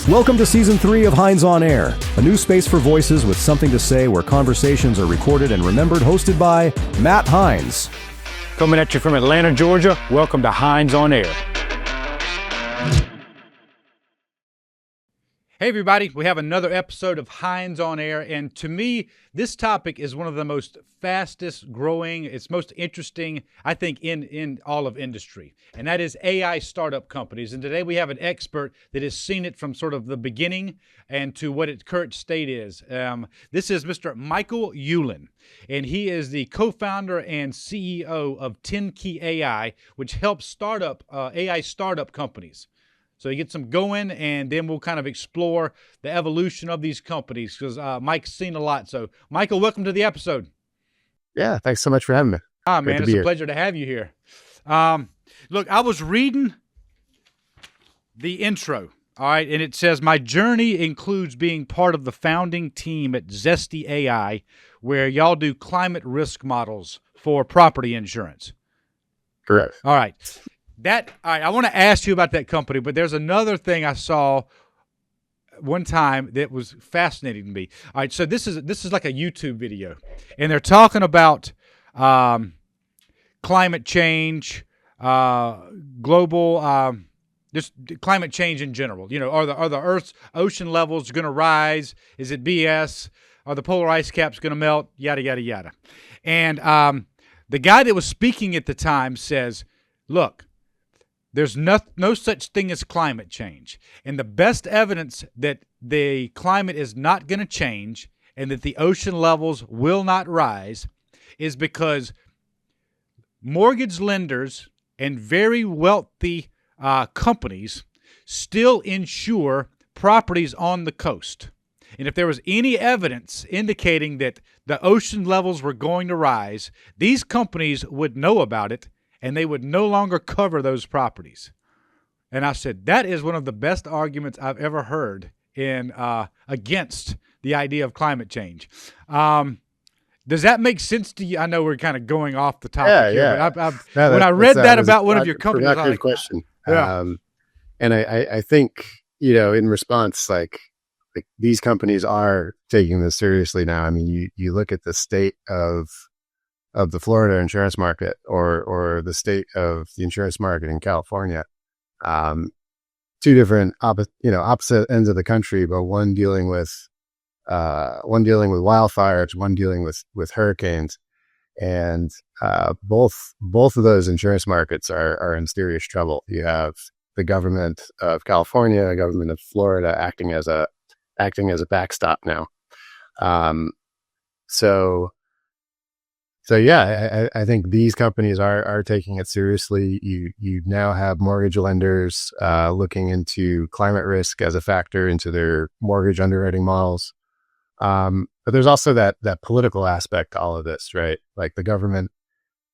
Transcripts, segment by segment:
Welcome to Season 3 of Hines On Air, a new space for voices with something to say where conversations are recorded and remembered, hosted by Matt Hines. Coming at you from Atlanta, Georgia, welcome to Hines On Air. Hey everybody, we have another episode of Hines On Air, and to me, this topic is one of the most fastest growing, it's most interesting, I think, in all of industry, and that is AI startup companies. And today we have an expert that has seen it from sort of the beginning and to what its current state is. This is Mr. Michael Ulin, and he is the co-founder and CEO of Tenki AI, which helps AI startup companies. So you get some going, and then we'll kind of explore the evolution of these companies because Mike's seen a lot. So, Michael, welcome to the episode. Yeah, thanks so much for having me. Man, it's a pleasure to have you here. Look, I was reading the intro, all right, and it says, my journey includes being part of the founding team at Zesty AI, where y'all do climate risk models for property insurance. Correct. All right. All right, I want to ask you about that company, but there's another thing I saw one time that was fascinating to me. All right, so this is like a YouTube video, and they're talking about climate change, global, just climate change in general. You know, are the Earth's ocean levels going to rise? Is it BS? Are the polar ice caps going to melt? Yada yada yada. And the guy that was speaking at the time says, "Look, there's no such thing as climate change. And the best evidence that the climate is not going to change and that the ocean levels will not rise is because mortgage lenders and very wealthy companies still insure properties on the coast. And if there was any evidence indicating that the ocean levels were going to rise, these companies would know about it, and they would no longer cover those properties." And I said, that is one of the best arguments I've ever heard in against the idea of climate change. Does that make sense to you? I know we're kind of going off the topic here, but when I read that about one of your companies, I was like, question. Yeah. And I think, in response, like these companies are taking this seriously now. I mean, you look at the state of the Florida insurance market or the state of the insurance market in California, two different opposite ends of the country, but one dealing with wildfires, one dealing with hurricanes, and both of those insurance markets are in serious trouble. You have the government of California, the government of Florida acting as a backstop now. So yeah, I think these companies are taking it seriously. You now have mortgage lenders looking into climate risk as a factor into their mortgage underwriting models. But there's also that political aspect to all of this, right? Like the government,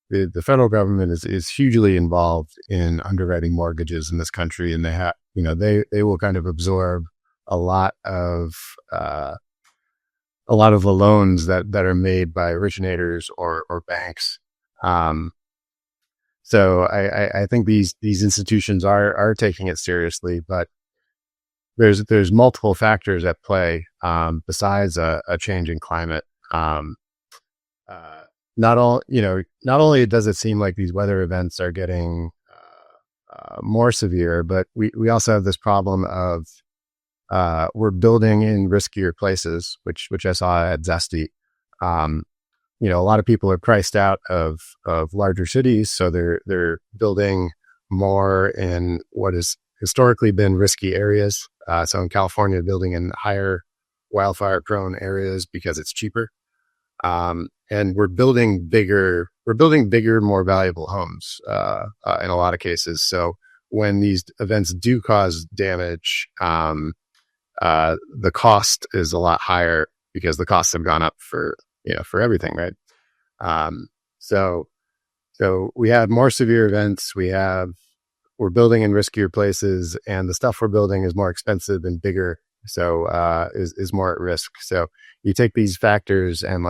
the federal government is hugely involved in underwriting mortgages in this country, and they will kind of absorb a lot of the loans that are made by originators or banks. So I think these institutions are taking it seriously, but there's multiple factors at play besides a change in climate. Not only does it seem like these weather events are getting more severe, but we also have this problem of we're building in riskier places, which I saw at Zesty. A lot of people are priced out of larger cities, so they're building more in what has historically been risky areas. So in California, building in higher wildfire-prone areas because it's cheaper, and we're building bigger, more valuable homes in a lot of cases. So when these events do cause damage, the cost is a lot higher because the costs have gone up for everything, right? So we have more severe events. We're building in riskier places, and the stuff we're building is more expensive and bigger, so is more at risk. So you take these factors, and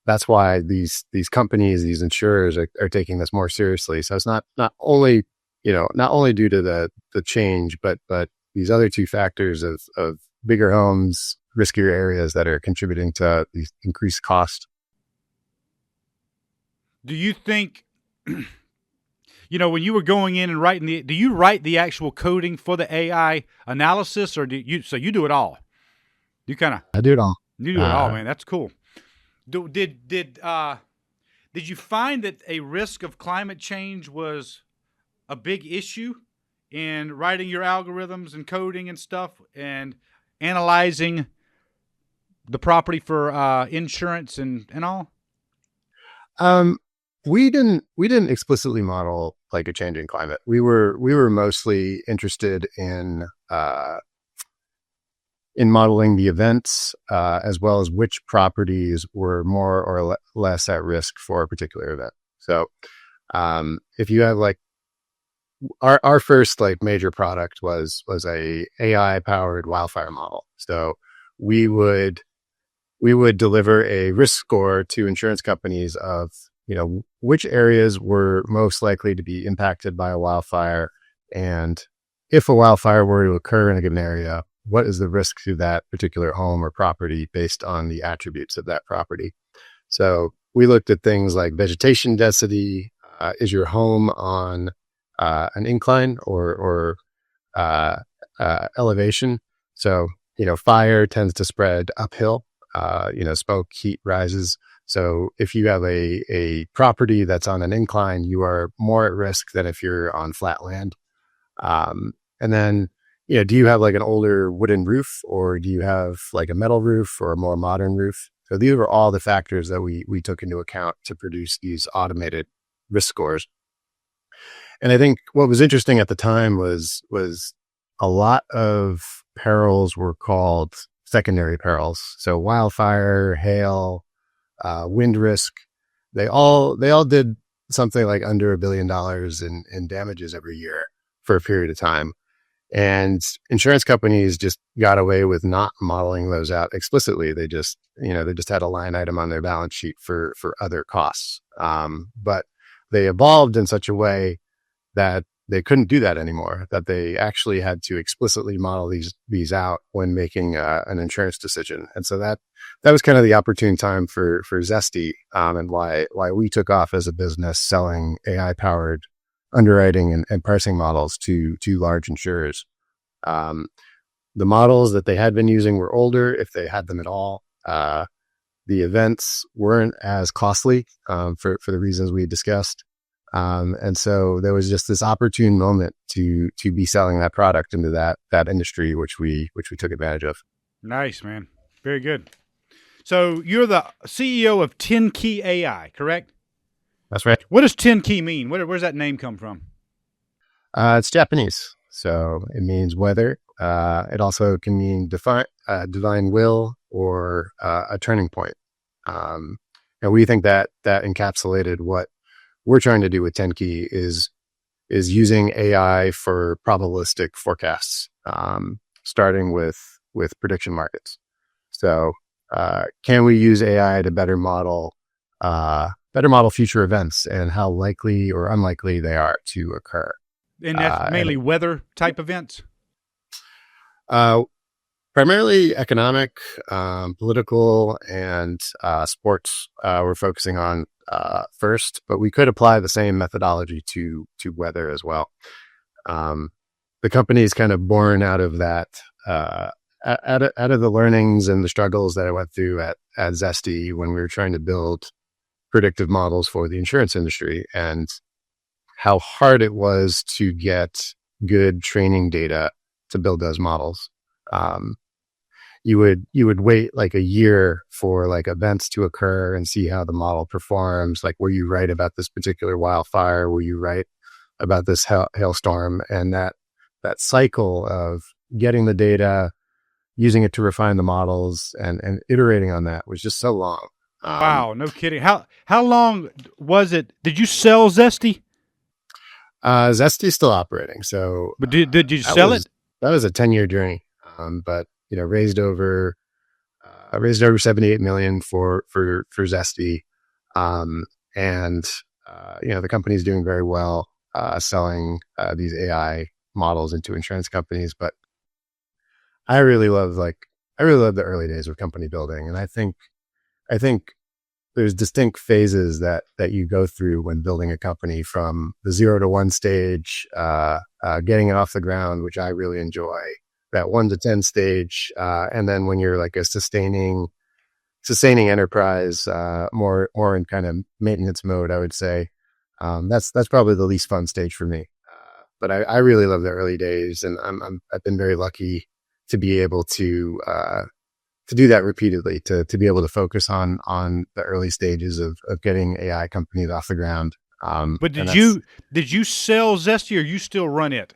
that's why these companies, these insurers are taking this more seriously. So it's not only due to the change, but these other two factors of bigger homes, riskier areas that are contributing to these increased costs. Do you think, when you were going in and writing do you write the actual coding for the AI analysis, or so you do it all? I do it all. You do it all, man. That's cool. Did you find that a risk of climate change was a big issue in writing your algorithms and coding and stuff and analyzing the property for insurance and all? We didn't explicitly model like a changing climate. We were mostly interested in modeling the events, as well as which properties were more or less at risk for a particular event. So, if you have like our first like major product was a AI powered wildfire model. So we would deliver a risk score to insurance companies of, which areas were most likely to be impacted by a wildfire. And if a wildfire were to occur in a given area, what is the risk to that particular home or property based on the attributes of that property? So we looked at things like vegetation density. Is your home on an incline or elevation? So, fire tends to spread uphill. Smoke, heat rises. So if you have a property that's on an incline, you are more at risk than if you're on flat land. And then, do you have like an older wooden roof, or do you have like a metal roof or a more modern roof? So these were all the factors that we took into account to produce these automated risk scores. And I think what was interesting at the time was a lot of perils were called secondary perils. So wildfire, hail, wind risk, they all did something like under $1 billion in damages every year for a period of time. And insurance companies just got away with not modeling those out explicitly. They just had a line item on their balance sheet for other costs. But they evolved in such a way that they couldn't do that anymore, that they actually had to explicitly model these out when making an insurance decision. And so that was kind of the opportune time for Zesty, and why we took off as a business selling AI powered underwriting and pricing models to large insurers. The models that they had been using were older, if they had them at all. The events weren't as costly for the reasons we discussed. And so there was just this opportune moment to be selling that product into that industry, which we took advantage of. Nice, man. Very good. So you're the CEO of Tenki AI, correct? That's right. What does Tenki mean? Where's that name come from? It's Japanese, so it means weather. It also can mean divine will or a turning point. And we think that encapsulated what we're trying to do with Tenki is using AI for probabilistic forecasts, starting with prediction markets. So, can we use AI to better model future events and how likely or unlikely they are to occur? And that's mainly weather type events? Primarily economic, political, and sports. We're focusing on first, but we could apply the same methodology to weather as well. The company is kind of born out of that, out of the learnings and the struggles that I went through at Zesty when we were trying to build predictive models for the insurance industry, and how hard it was to get good training data to build those models. You would wait like a year for like events to occur and see how the model performs. Like, were you right about this particular wildfire? Were you right about this hailstorm? And that cycle of getting the data, using it to refine the models, and iterating on that was just so long. Wow, no kidding. How long was it? Did you sell Zesty? Zesty's still operating. So, but did you sell it? That was a 10-year journey. But raised over $78 million for Zesty, and the company's doing very well, selling these AI models into insurance companies. But I really love the early days of company building, and I think there's distinct phases that you go through when building a company, from the 0 to 1 stage, getting it off the ground, which I really enjoy, that 1 to 10 stage, and then when you're like a sustaining enterprise, more in kind of maintenance mode, I would say. That's probably the least fun stage for me. But I really love the early days, and I've been very lucky to be able to do that repeatedly, to be able to focus on the early stages of getting AI companies off the ground. But did you sell Zesty, or you still run it?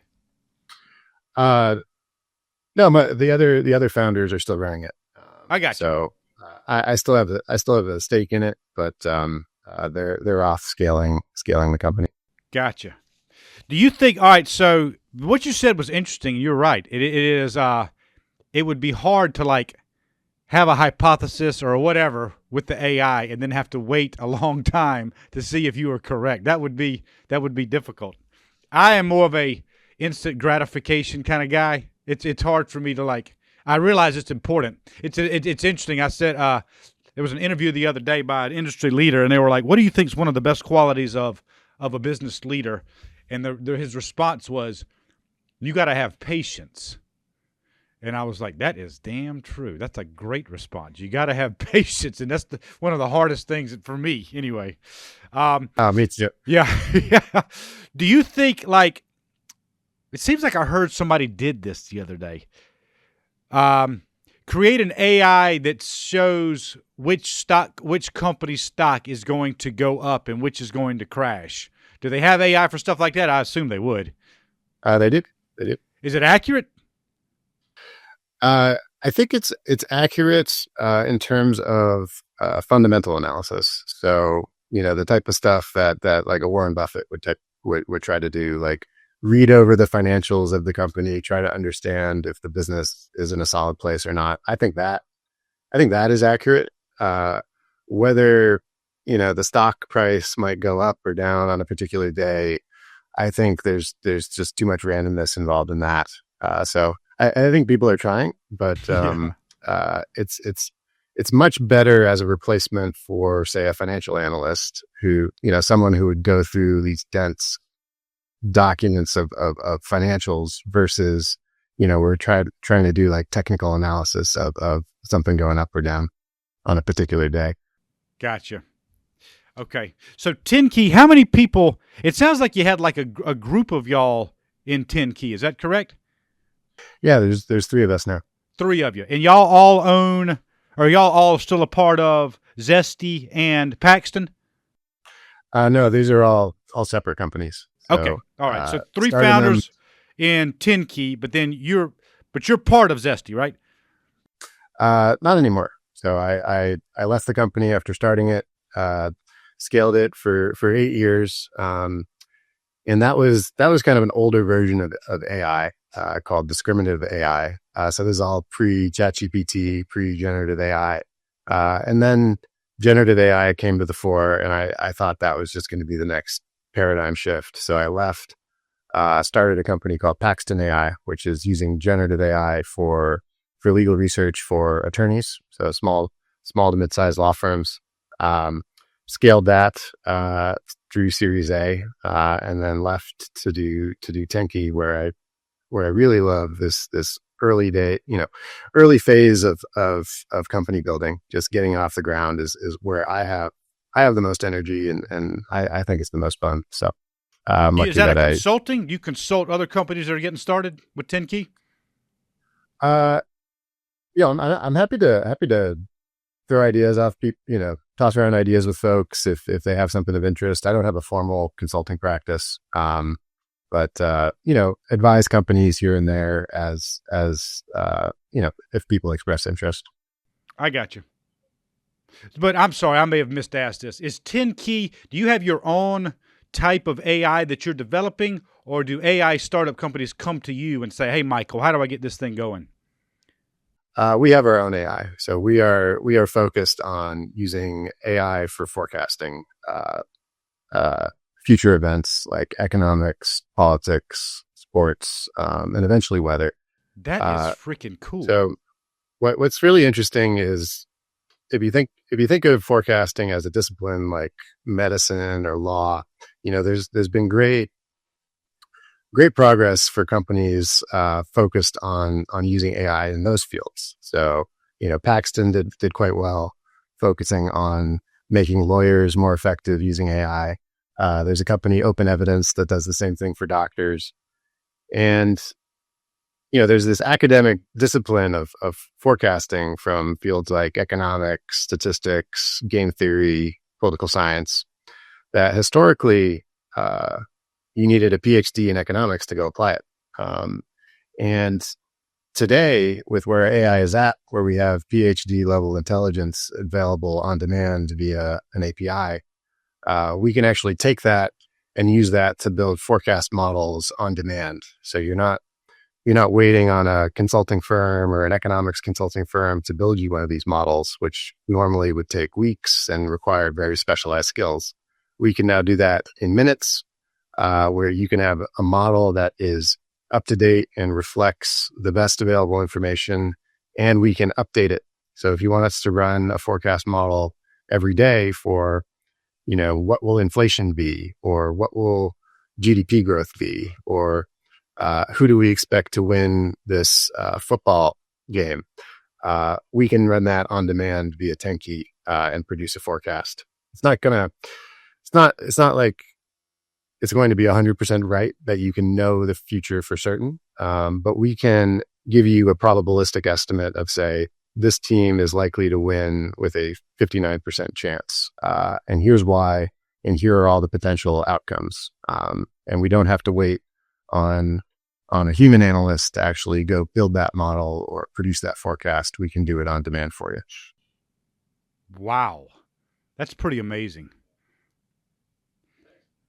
No, the other founders are still running it. I got you. So I still have a stake in it, but they're off scaling the company. Gotcha. Do you think? All right. So what you said was interesting. You're right. It is. It would be hard to like have a hypothesis or whatever with the AI and then have to wait a long time to see if you are correct. That would be difficult. I am more of a instant gratification kind of guy. It's hard for me to like. I realize it's important. It's interesting. I said there was an interview the other day by an industry leader, and they were like, "What do you think is one of the best qualities of a business leader?" And his response was, "You got to have patience." And I was like, "That is damn true. That's a great response. You got to have patience," and that's one of the hardest things for me, anyway. Me too. Yeah, yeah. Do you think like? It seems like I heard somebody did this the other day. Create an AI that shows which company's stock is going to go up and which is going to crash. Do they have AI for stuff like that? I assume they would. They do. Is it accurate? I think it's accurate in terms of fundamental analysis. So, the type of stuff that like a Warren Buffett would try to do, like read over the financials of the company, try to understand if the business is in a solid place or not. I think that is accurate. Whether, the stock price might go up or down on a particular day, I think there's just too much randomness involved in that. So I think people are trying, but it's much better as a replacement for, say, a financial analyst who, someone who would go through these dense documents of financials versus, we're trying to do like technical analysis of something going up or down on a particular day. Gotcha. Okay. So Tenki, how many people? It sounds like you had like a group of y'all in Tenki. Is that correct? Yeah, there's 3 of us now. 3 of you. And y'all all own, or y'all all still a part of Zesty and Paxton? No, these are all separate companies. So, okay. All right. So 3 founders in Tenki, but then you're part of Zesty, right? Not anymore. So I left the company after starting it, scaled it for 8 years. And that was kind of an older version of AI, called discriminative AI. So this is all pre-ChatGPT, pre-generative AI. And then generative AI came to the fore, and I thought that was just going to be the next paradigm shift. So I left, started a company called Paxton AI, which is using generative AI for legal research for attorneys. So small to mid-sized law firms. Scaled that through Series A, and then left to do Tenki, where I really love this early phase of company building. Just getting off the ground is where I have the most energy, and I think it's the most fun. So is that a consulting? Do you consult other companies that are getting started with Tenki? I'm happy to throw ideas off people, toss around ideas with folks if they have something of interest. I don't have a formal consulting practice, but advise companies here and there as if people express interest. I got you. But I'm sorry, I may have misasked this. Is Tenki, do you have your own type of AI that you're developing, or do AI startup companies come to you and say, "Hey, Michael, how do I get this thing going?" We have our own AI. So we are focused on using AI for forecasting future events like economics, politics, sports, and eventually weather. That is freaking cool. So what's really interesting is if you think of forecasting as a discipline like medicine or law, there's been great progress for companies focused on using AI in those fields. So, Paxton did quite well focusing on making lawyers more effective using AI. There's a company, Open Evidence, that does the same thing for doctors. And, there's this academic discipline of forecasting from fields like economics, statistics, game theory, political science, that historically, you needed a PhD in economics to go apply it. And today, with where AI is at, where we have PhD level intelligence available on demand via an API, we can actually take that and use that to build forecast models on demand. So you're not waiting on a consulting firm or an economics consulting firm to build you one of these models, which normally would take weeks and require very specialized skills. We can now do that in minutes, where you can have a model that is up to date and reflects the best available information, and we can update it. So if you want us to run a forecast model every day for, what will inflation be, or what will GDP growth be, or who do we expect to win this football game, we can run that on demand via Tenki and produce a forecast. It's not like it's going to be 100% right that you can know the future for certain. But we can give you a probabilistic estimate of, say, this team is likely to win with a 59% chance. And here's why, and here are all the potential outcomes. And we don't have to wait on a human analyst to actually go build that model or produce that forecast. We can do it on demand for you. Wow. That's pretty amazing.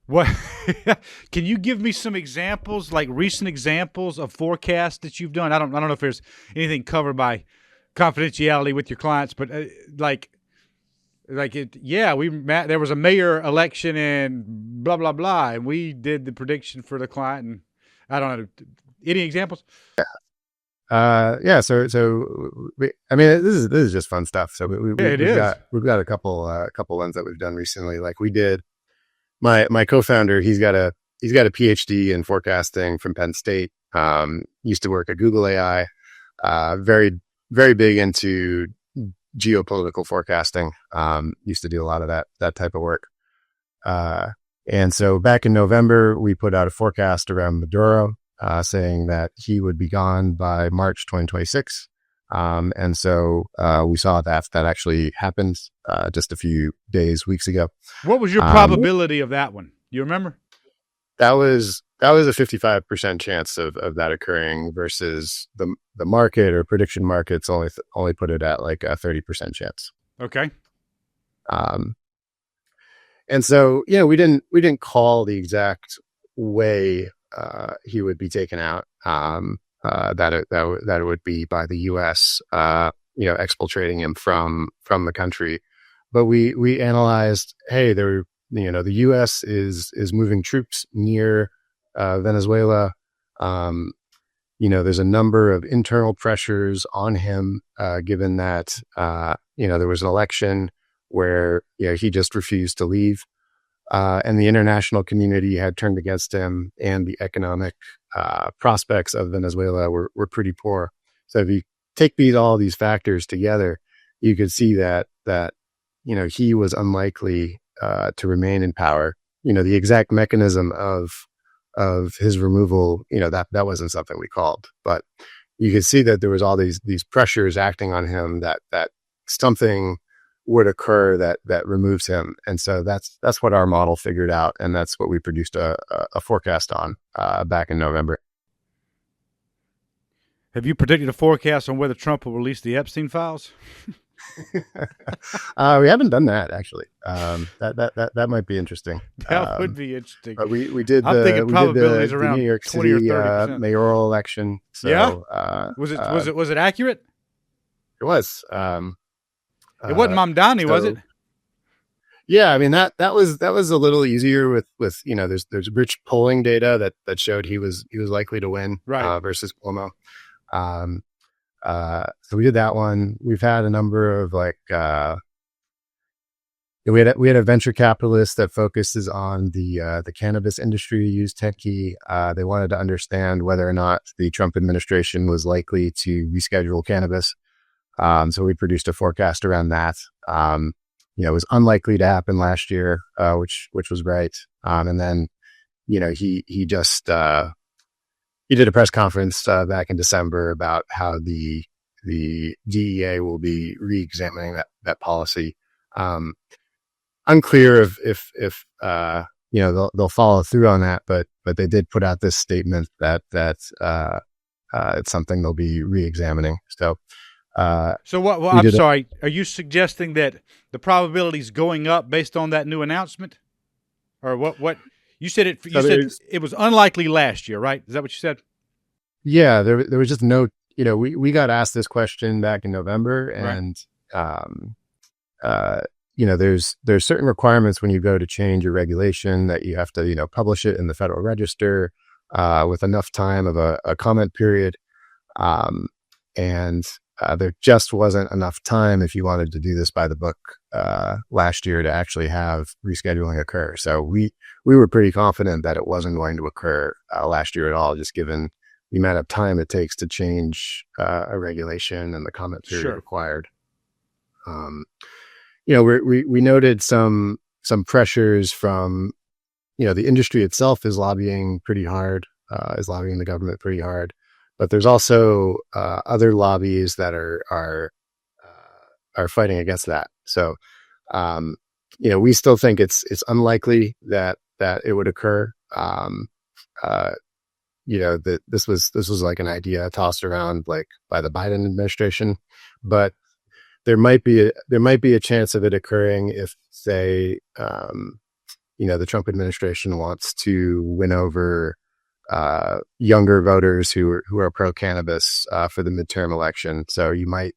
What can you give me some examples, like recent examples of forecasts that you've done? I don't know if there's anything covered by confidentiality with your clients, but there was a mayor election and blah blah blah, and we did the prediction for the client. And I don't know, any examples? This is just fun stuff. So we've got a couple ones that we've done recently. Like we did. My co-founder, he's got a PhD in forecasting from Penn State. Used to work at Google AI. Very, very big into geopolitical forecasting. Used to do a lot of that type of work. And so back in November, we put out a forecast around Maduro, saying that he would be gone by March 2026. And so we saw that actually happened just a few weeks ago. What was your probability of that one? You remember? That was a 55% chance of that occurring versus the market or prediction markets only put it at like a 30% chance. Okay. And so, we didn't call the exact way he would be taken out. That it would be by the U.S. Exfiltrating him from the country, but we analyzed. Hey, the U.S. is moving troops near Venezuela. There's a number of internal pressures on him, given that there was an election where he just refused to leave, and the international community had turned against him, and the economic prospects of Venezuela were pretty poor. So if you take all these factors together, you could see that he was unlikely to remain in power. The exact mechanism of his removal, that wasn't something we called, but you could see that there was all these pressures acting on him that something would occur that removes him. And so that's what our model figured out. And that's what we produced a forecast on back in November. Have you predicted a forecast on whether Trump will release the Epstein files? We haven't done that actually. That might be interesting. That would be interesting. But we did I'm thinking probabilities the around New York 20 City or 30%. mayoral election. So, yeah. Was it accurate? It was. It wasn't Mamdani, was it? Yeah, I mean that was a little easier with there's rich polling data that showed he was likely to win, right, versus Cuomo. So we did that one. We've had a number of we had a venture capitalist that focuses on the cannabis industry, use Tenki. They wanted to understand whether or not the Trump administration was likely to reschedule cannabis. So we produced a forecast around that. It was unlikely to happen last year, which was right. And then, he just he did a press conference back in December about how the DEA will be re-examining that policy. Unclear if they'll follow through on that, but they did put out this statement that it's something they'll be re-examining. So what? Well, I'm sorry. Are you suggesting that the probability is going up based on that new announcement, or what? You said it. You said it was unlikely last year, right? Is that what you said? Yeah, there was just no. We got asked this question back in November, and there's certain requirements when you go to change your regulation that you have to publish it in the Federal Register with enough time of a comment period, and there just wasn't enough time if you wanted to do this by the book last year to actually have rescheduling occur. So we were pretty confident that it wasn't going to occur last year at all, just given the amount of time it takes to change a regulation and the comment period required. We noted some pressures from, the industry itself is lobbying pretty hard, is lobbying the government pretty hard. But there's also other lobbies that are fighting against that. So, we still think it's unlikely that it would occur. That this was like an idea tossed around by the Biden administration, but there might be a chance of it occurring if, say, the Trump administration wants to win over younger voters who are pro cannabis for the midterm election. So you might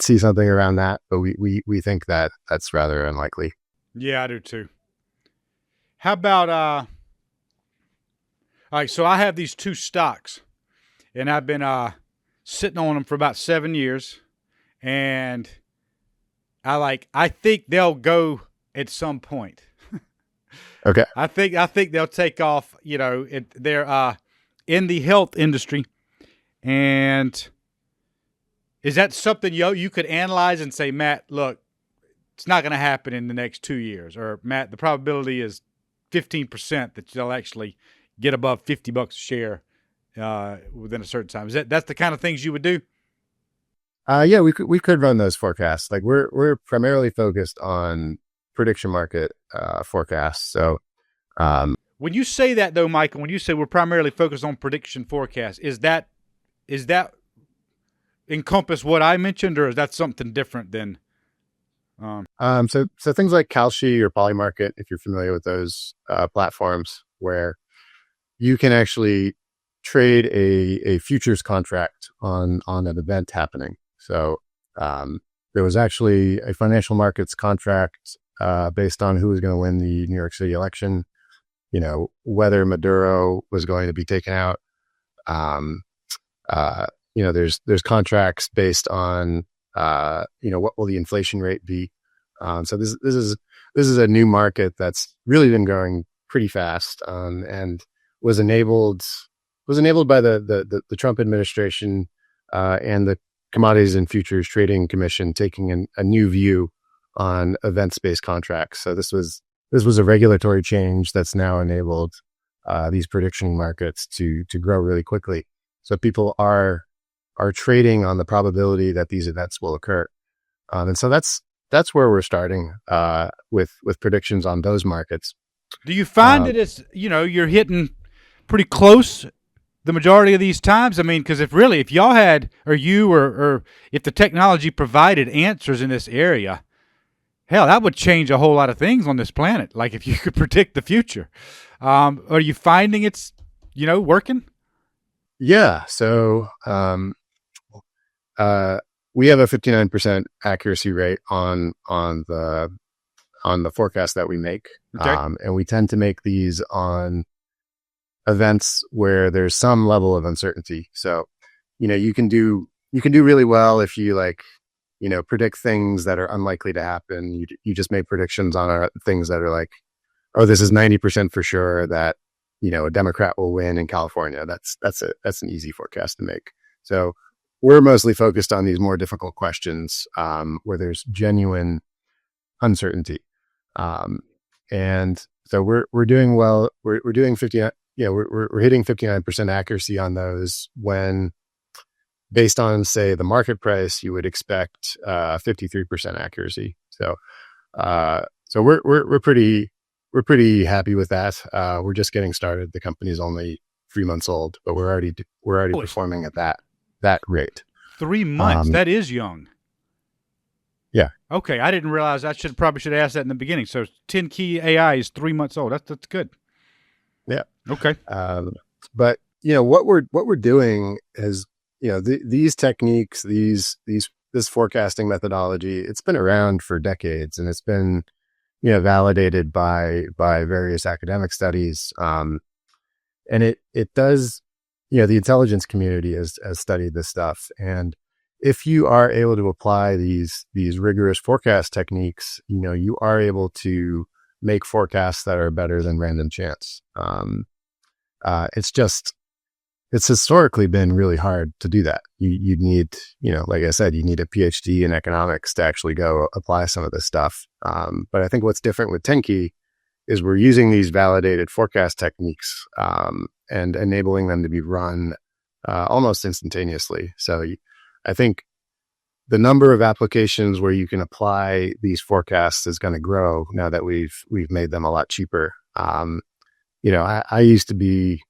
see something around that, but we think that that's rather unlikely. Yeah, I do too. How about all right, so I have these two stocks, and I've been sitting on them for about 7 years, and I think they'll go at some point. Okay. I think they'll take off. They're in the health industry, and is that something you could analyze and say, Matt, look, it's not going to happen in the next 2 years, or Matt, the probability is 15% that they'll actually get above $50 a share within a certain time. That's the kind of things you would do? Yeah, we could run those forecasts. We're primarily focused on prediction market forecasts. So when you say that, though, Michael, when you say we're primarily focused on prediction forecasts, is that encompass what I mentioned, or is that something different than? So things like Kalshi or Polymarket, if you're familiar with those platforms, where you can actually trade a futures contract on an event happening. So there was actually a financial markets contract based on who was going to win the New York City election, whether Maduro was going to be taken out. There's contracts based on, what will the inflation rate be? So this is a new market that's really been growing pretty fast, and was enabled by the Trump administration and the Commodities and Futures Trading Commission taking a new view on events-based contracts. So this was a regulatory change that's now enabled these prediction markets to grow really quickly. So people are trading on the probability that these events will occur, and so that's where we're starting with predictions on those markets. Do you find that it's you're hitting pretty close the majority of these times? I mean, because if y'all had, or you, or if the technology provided answers in this area, hell, that would change a whole lot of things on this planet. Like if you could predict the future, are you finding it's working? Yeah. So we have a 59% accuracy rate on the forecast that we make, okay. And we tend to make these on events where there's some level of uncertainty. So, you can do really well if you predict things that are unlikely to happen. You just make predictions on things that are like, oh, this is 90% for sure that a Democrat will win in California. That's an easy forecast to make. So we're mostly focused on these more difficult questions where there's genuine uncertainty, and so we're doing well. We're doing 50. We're hitting 59% accuracy on those when, based on, say, the market price, you would expect 53% accuracy. So we're pretty happy with that. We're just getting started. The company's only 3 months old, but we're already performing at that rate. 3 months. That is young. Yeah. Okay, I didn't realize. I probably should have asked that in the beginning. So Tenki AI is 3 months old. That's good. Yeah. Okay. But what we're doing is these techniques, this forecasting methodology, it's been around for decades, and it's been validated by various academic studies. And it does, the intelligence community has studied this stuff. And if you are able to apply these rigorous forecast techniques, you are able to make forecasts that are better than random chance. It's historically been really hard to do that. You need, like I said, you need a PhD in economics to actually go apply some of this stuff. But I think what's different with Tenki is we're using these validated forecast techniques and enabling them to be run almost instantaneously. So I think the number of applications where you can apply these forecasts is going to grow now that we've made them a lot cheaper. I used to be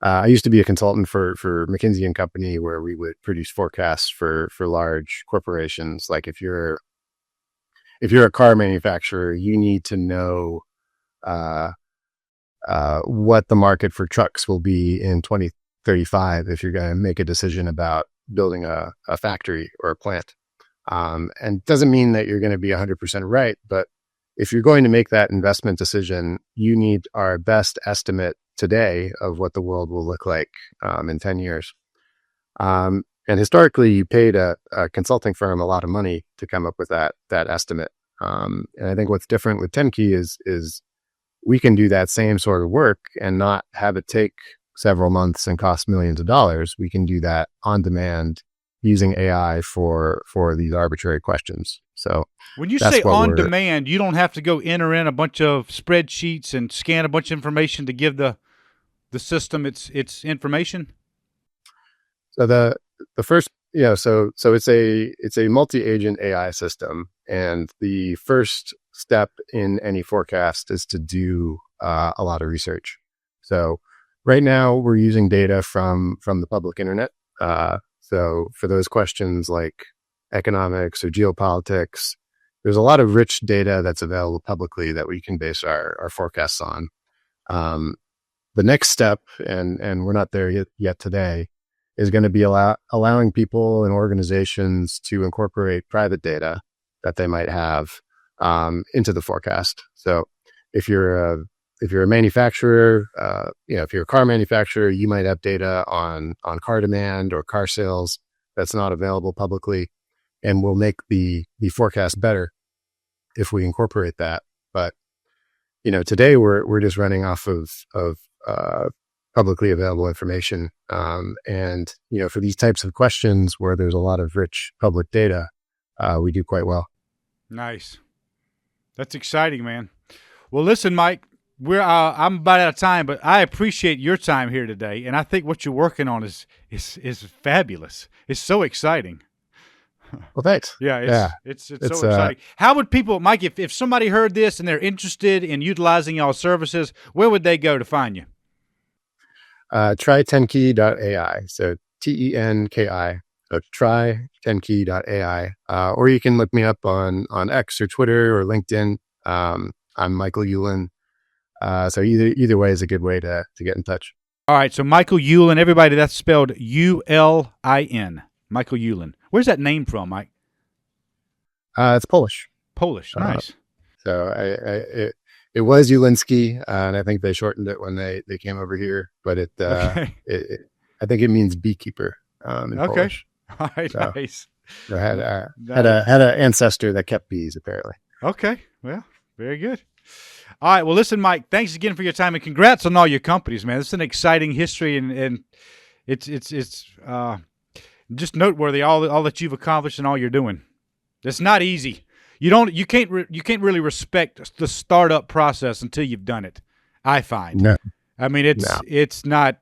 a consultant for McKinsey and Company, where we would produce forecasts for large corporations. Like if you're a car manufacturer, you need to know what the market for trucks will be in 2035 if you're going to make a decision about building a factory or a plant. And it doesn't mean that you're going to be 100% right, but if you're going to make that investment decision, you need our best estimate today of what the world will look like in 10 years. And historically, you paid a consulting firm a lot of money to come up with that estimate. And I think what's different with Tenki is we can do that same sort of work and not have it take several months and cost millions of dollars. We can do that on demand using AI for these arbitrary questions. So when you say on demand, you don't have to go enter in a bunch of spreadsheets and scan a bunch of information to give the system its information. So the first, so it's a multi-agent AI system, and the first step in any forecast is to do a lot of research. So right now we're using data from the public internet. So for those questions like economics or geopolitics, there's a lot of rich data that's available publicly that we can base our forecasts on. The next step, and we're not there yet today, is going to be allowing people and organizations to incorporate private data that they might have into the forecast. So if you're a manufacturer, if you're a car manufacturer, you might have data on car demand or car sales that's not available publicly, and we'll make the forecast better if we incorporate that. But today we're just running off of publicly available information, and for these types of questions where there's a lot of rich public data, we do quite well. Nice. That's exciting, man. Well, listen, Mike, I'm about out of time, but I appreciate your time here today, and I think what you're working on is fabulous. It's so exciting. Well, thanks. It's so exciting. How would people, Mike, if somebody heard this and they're interested in utilizing y'all's services, where would they go to find you? Try Tenki.ai. So TENKI. So try Tenki.ai. Or you can look me up on X or Twitter or LinkedIn. I'm Michael Ulin. So either way is a good way to get in touch. All right. So Michael Ulin, everybody, that's spelled ULIN. Michael Ulin. Where's that name from, Mike? It's Polish. Polish. Nice. So it was Ulinski, and I think they shortened it when they came over here. But I think it means beekeeper. in Okay. Polish. All right. So, Nice. I had an ancestor that kept bees, apparently. Okay. Well, very good. All right. Well, listen, Mike, thanks again for your time and congrats on all your companies, man. It's an exciting history and it's just noteworthy all that you've accomplished and all you're doing. It's not easy. You can't really respect the startup process until you've done it. I find. No. I mean, it's not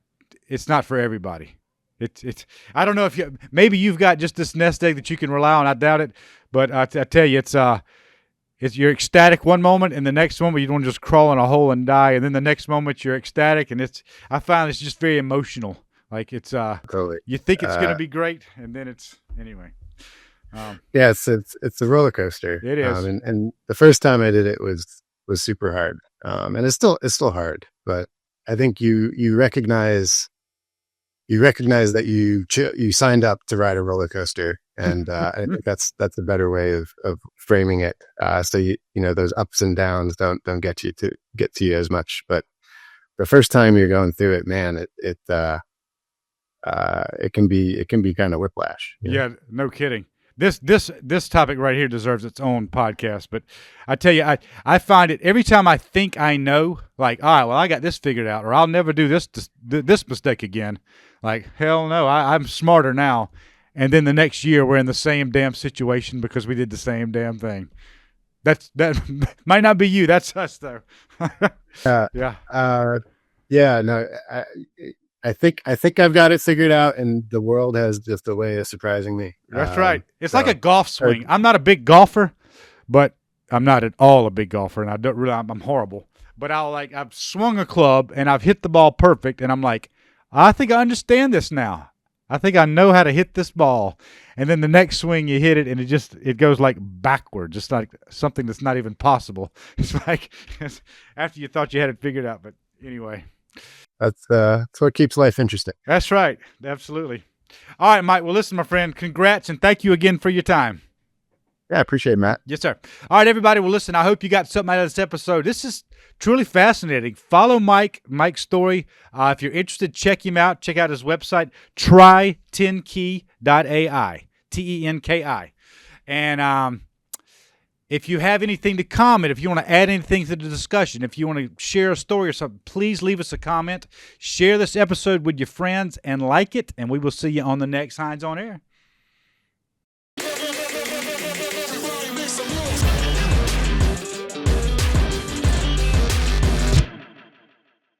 for everybody. It's I don't know if maybe you've got just this nest egg that you can rely on. I doubt it, but I tell you, it's you're ecstatic one moment, and the next moment you want to just crawl in a hole and die, and then the next moment you're ecstatic, and I find it's just very emotional. Like it's Totally. You think it's gonna be great, and then it's anyway. Yeah, it's a roller coaster. It is. And the first time I did it was super hard. And it's still hard, but I think you recognize that you signed up to ride a roller coaster, and I think that's a better way of framing it. So those ups and downs don't get to you as much, but the first time you're going through it, man, it can be kind of whiplash. Yeah, no kidding. This topic right here deserves its own podcast. But I tell you, I find it every time I think I know, like, all right, well, I got this figured out, or I'll never do this mistake again. Like, hell no, I'm smarter now. And then the next year we're in the same damn situation because we did the same damn thing. That might not be you. That's us though. Yeah. No. I think I've got it figured out, and the world has just a way of surprising me. That's right. It's like a golf swing. I'm not a big golfer, but I'm not at all a big golfer, and I'm horrible. But I've swung a club and I've hit the ball perfect, and I'm like, I think I understand this now. I think I know how to hit this ball. And then the next swing you hit it, and it goes like backwards, just like something that's not even possible. It's like after you thought you had it figured out. But anyway. That's what keeps life interesting. That's right. Absolutely. All right, Mike. Well, listen, my friend, congrats and thank you again for your time. Yeah, I appreciate it, Matt. Yes, sir. All right, everybody. Well, listen, I hope you got something out of this episode. This is truly fascinating. Follow Mike's story. If you're interested, check him out. Check out his website, try10key.ai, Tenki. And if you have anything to comment, if you want to add anything to the discussion, if you want to share a story or something, please leave us a comment. Share this episode with your friends and like it, and we will see you on the next Hines On Air.